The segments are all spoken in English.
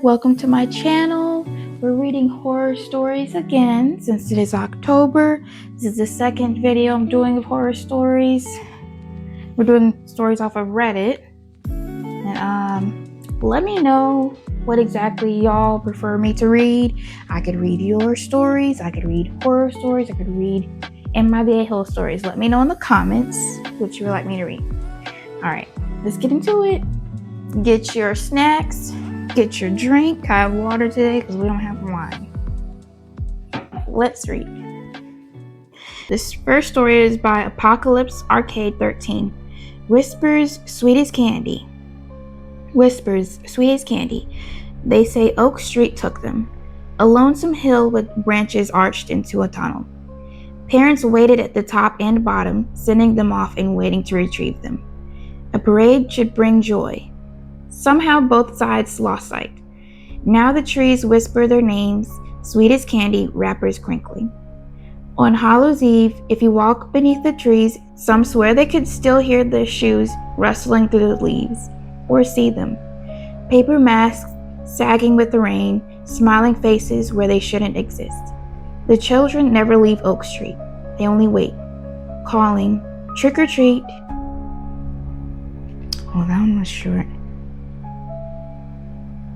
welcome to my channel. We're reading horror stories again since it is October. This is the second video I'm doing of horror stories. We're doing stories off of Reddit. And let me know what exactly y'all prefer me to read. I could read your stories, I could read horror stories, I could read En My Viejo stories. Let me know in the comments which you would like me to read. Alright, let's get into it. Get your snacks, get your drink. I have water today because we don't have wine. Let's read. This first story is by Apocalypse Arcade 13. Whispers, sweet as candy. Whispers, sweet as candy. They say Oak Street took them. A lonesome hill with branches arched into a tunnel. Parents waited at the top and bottom, sending them off and waiting to retrieve them. A parade should bring joy. Somehow both sides lost sight. Now the trees whisper their names, sweet as candy, wrappers crinkling. On Hallows Eve, if you walk beneath the trees, some swear they could still hear their shoes rustling through the leaves, or see them. Paper masks sagging with the rain, smiling faces where they shouldn't exist. The children never leave Oak Street. They only wait, calling, trick or treat. Oh, that one was short.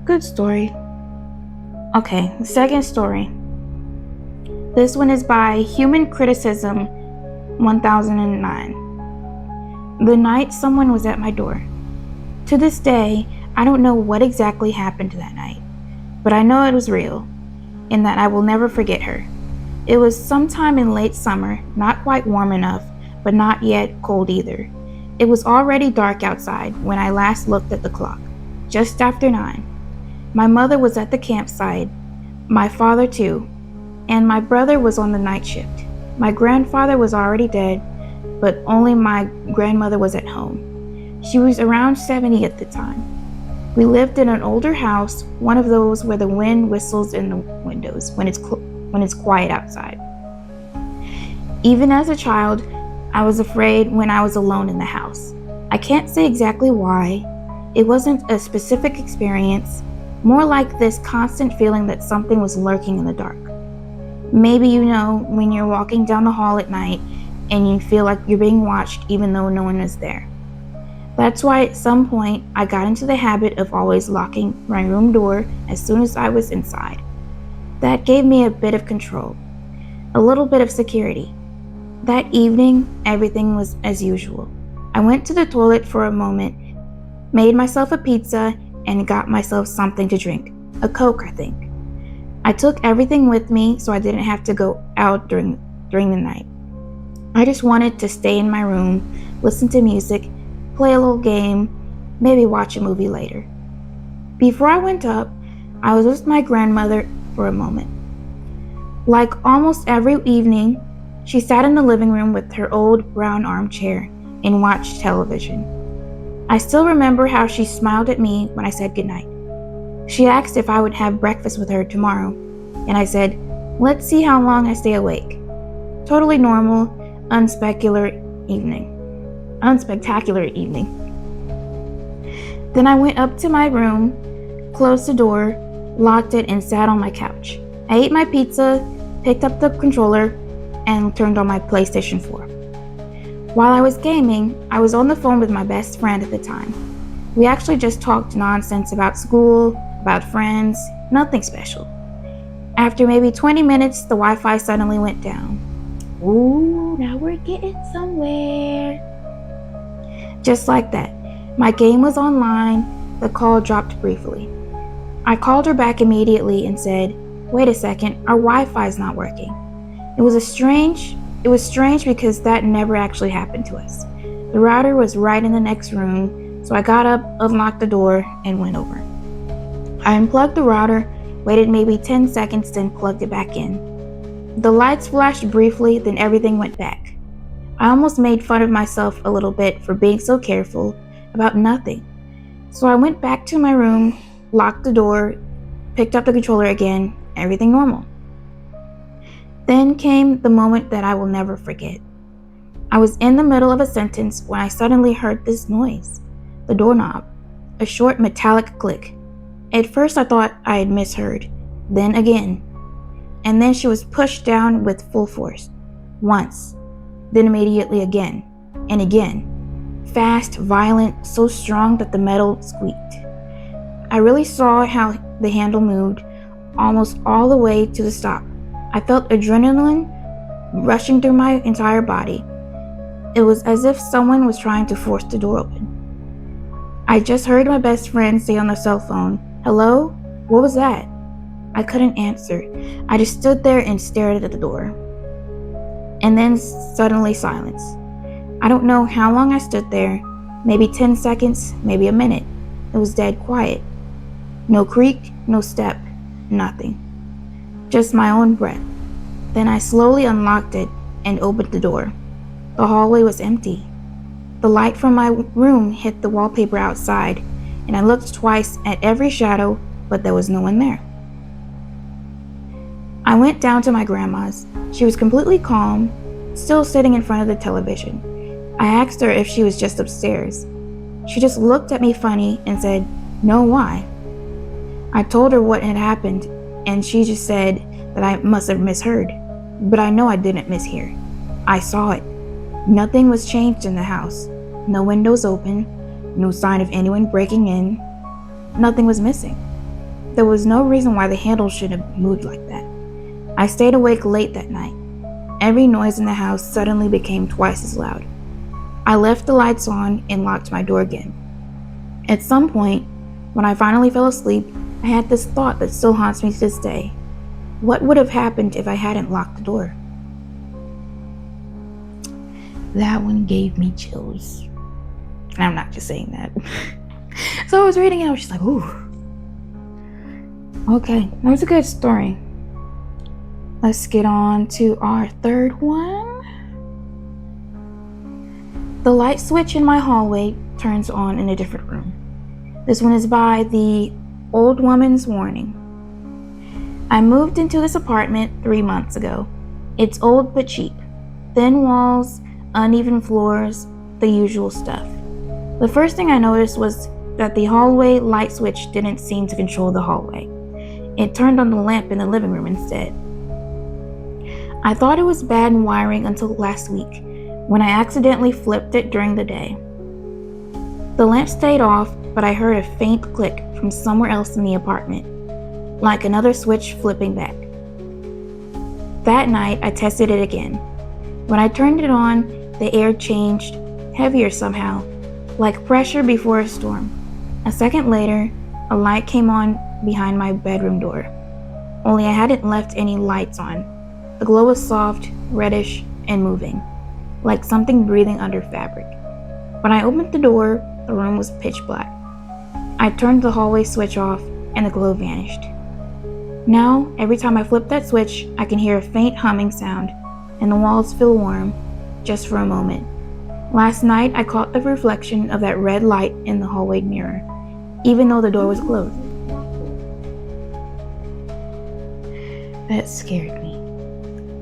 Good story. Okay, the second story. This one is by Human Criticism 1009. The night someone was at my door. To this day, I don't know what exactly happened that night, but I know it was real, and that I will never forget her. It was sometime in late summer, not quite warm enough, but not yet cold either. It was already dark outside when I last looked at the clock, just after 9. My mother was at the campsite, my father too, and my brother was on the night shift. My grandfather was already dead, but only my grandmother was at home. She was around 70 at the time. We lived in an older house, one of those where the wind whistles in the windows when it's quiet outside. Even as a child, I was afraid when I was alone in the house. I can't say exactly why. It wasn't a specific experience. More like this constant feeling that something was lurking in the dark. Maybe you know when you're walking down the hall at night and you feel like you're being watched even though no one is there. That's why at some point I got into the habit of always locking my room door as soon as I was inside. That gave me a bit of control, a little bit of security. That evening, everything was as usual. I went to the toilet for a moment, made myself a pizza, and got myself something to drink. A Coke, I think. I took everything with me so I didn't have to go out during the night. I just wanted to stay in my room, listen to music, play a little game, maybe watch a movie later. Before I went up, I was with my grandmother for a moment. Like almost every evening, she sat in the living room with her old brown armchair and watched television. I still remember how she smiled at me when I said goodnight. She asked if I would have breakfast with her tomorrow, and I said, let's see how long I stay awake. Totally normal, unspectacular evening. Then I went up to my room, closed the door, locked it, and sat on my couch. I ate my pizza, picked up the controller, and turned on my PlayStation 4. While I was gaming, I was on the phone with my best friend at the time. We actually just talked nonsense about school, about friends, nothing special. After maybe 20 minutes, the Wi-Fi suddenly went down. Ooh, now we're getting somewhere. Just like that, my game was online, the call dropped briefly. I called her back immediately and said, wait a second, our Wi-Fi's not working. It was strange because that never actually happened to us. The router was right in the next room, so I got up, unlocked the door, and went over. I unplugged the router, waited maybe 10 seconds, then plugged it back in. The lights flashed briefly, then everything went back. I almost made fun of myself a little bit for being so careful about nothing. So I went back to my room, locked the door, picked up the controller again, everything normal. Then came the moment that I will never forget. I was in the middle of a sentence when I suddenly heard this noise. The doorknob. A short metallic click. At first, I thought I had misheard, then again, and then she was pushed down with full force. Once, then immediately again, and again. Fast, violent, so strong that the metal squeaked. I really saw how the handle moved, almost all the way to the stop. I felt adrenaline rushing through my entire body. It was as if someone was trying to force the door open. I just heard my best friend say on the cell phone, "Hello? What was that?" I couldn't answer. I just stood there and stared at the door. And then suddenly silence. I don't know how long I stood there. Maybe 10 seconds, maybe a minute. It was dead quiet. No creak, no step, nothing. Just my own breath. Then I slowly unlocked it and opened the door. The hallway was empty. The light from my room hit the wallpaper outside, and I looked twice at every shadow, but there was no one there. I went down to my grandma's. She was completely calm, still sitting in front of the television. I asked her if she was just upstairs. She just looked at me funny and said, "No, why?" I told her what had happened, and she just said that I must have misheard. But I know I didn't mishear. I saw it. Nothing was changed in the house. No windows open, no sign of anyone breaking in. Nothing was missing. There was no reason why the handle should have moved like that. I stayed awake late that night. Every noise in the house suddenly became twice as loud. I left the lights on and locked my door again. At some point, when I finally fell asleep, I had this thought that still haunts me to this day. What would have happened if I hadn't locked the door? That one gave me chills. And I'm not just saying that. So I was reading it, I was just like, ooh. Okay, that was a good story. Let's get on to our third one. The light switch in my hallway turns on in a different room. This one is by The Old Woman's Warning. I moved into this apartment 3 months ago. It's old but cheap. Thin walls, uneven floors, the usual stuff. The first thing I noticed was that the hallway light switch didn't seem to control the hallway. It turned on the lamp in the living room instead. I thought it was bad wiring until last week, when I accidentally flipped it during the day. The lamp stayed off, but I heard a faint click from somewhere else in the apartment, like another switch flipping back. That night, I tested it again. When I turned it on, the air changed, heavier somehow, like pressure before a storm. A second later, a light came on behind my bedroom door, only I hadn't left any lights on. The glow was soft, reddish, and moving, like something breathing under fabric. When I opened the door, the room was pitch black. I turned the hallway switch off, and the glow vanished. Now, every time I flip that switch, I can hear a faint humming sound, and the walls feel warm, just for a moment. Last night, I caught the reflection of that red light in the hallway mirror, even though the door was closed. That scared me.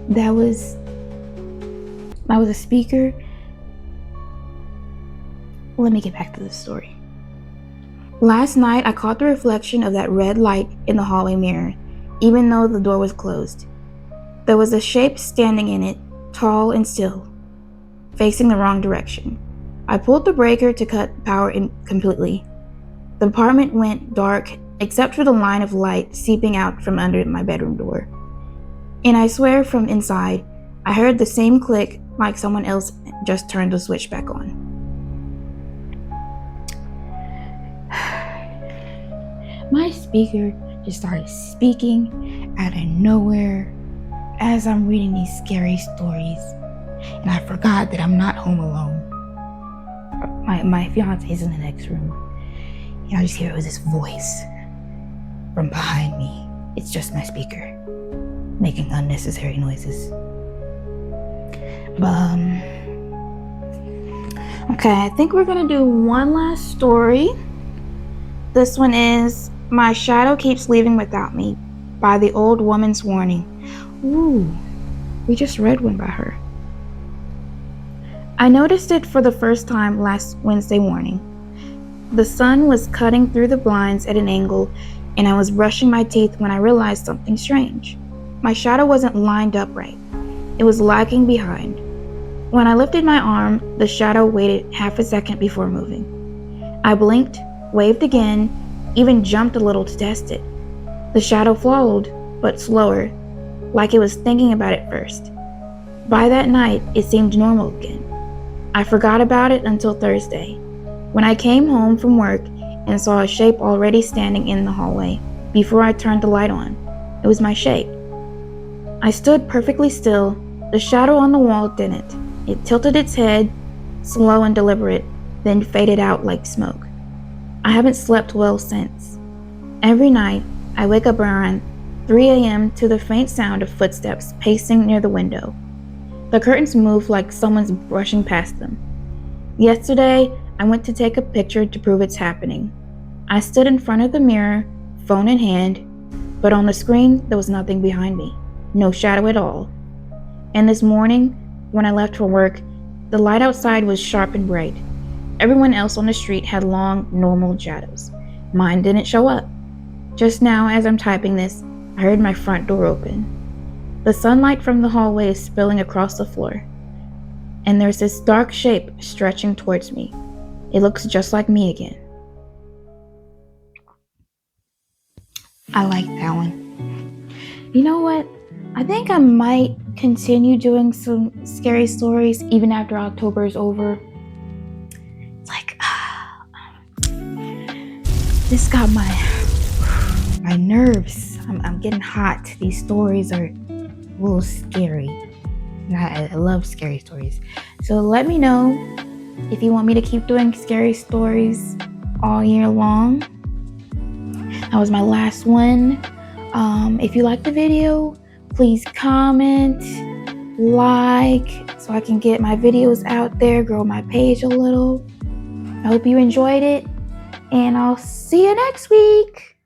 That was a speaker. Let me get back to the story. Last night, I caught the reflection of that red light in the hallway mirror, even though the door was closed. There was a shape standing in it, tall and still, facing the wrong direction. I pulled the breaker to cut power in completely. The apartment went dark, except for the line of light seeping out from under my bedroom door. And I swear from inside, I heard the same click like someone else just turned the switch back on. My speaker just started speaking out of nowhere as I'm reading these scary stories. And I forgot that I'm not home alone. My fiance is in the next room. And I just hear it was this voice from behind me. It's just my speaker making unnecessary noises. Okay, I think we're gonna do one last story. This one is My Shadow Keeps Leaving Without Me by The Old Woman's Warning. Ooh, we just read one by her. I noticed it for the first time last Wednesday morning. The sun was cutting through the blinds at an angle and I was brushing my teeth when I realized something strange. My shadow wasn't lined up right. It was lagging behind. When I lifted my arm, the shadow waited half a second before moving. I blinked, waved again, even jumped a little to test it. The shadow followed, but slower, like it was thinking about it first. By that night, it seemed normal again. I forgot about it until Thursday, when I came home from work and saw a shape already standing in the hallway before I turned the light on. It was my shape. I stood perfectly still. The shadow on the wall didn't. It tilted its head, slow and deliberate, then faded out like smoke. I haven't slept well since. Every night, I wake up around 3 a.m. to the faint sound of footsteps pacing near the window. The curtains move like someone's brushing past them. Yesterday, I went to take a picture to prove it's happening. I stood in front of the mirror, phone in hand, but on the screen, there was nothing behind me. No shadow at all. And this morning, when I left for work, the light outside was sharp and bright. Everyone else on the street had long, normal shadows. Mine didn't show up. Just now, as I'm typing this, I heard my front door open. The sunlight from the hallway is spilling across the floor, and there's this dark shape stretching towards me. It looks just like me again. I like that one. You know what? I think I might continue doing some scary stories even after October is over. It's like, this got my nerves. I'm getting hot. These stories are a little scary. I love scary stories. So let me know if you want me to keep doing scary stories all year long. That was my last one. If you liked the video, please comment, like, so I can get my videos out there, grow my page a little. I hope you enjoyed it, and I'll see you next week.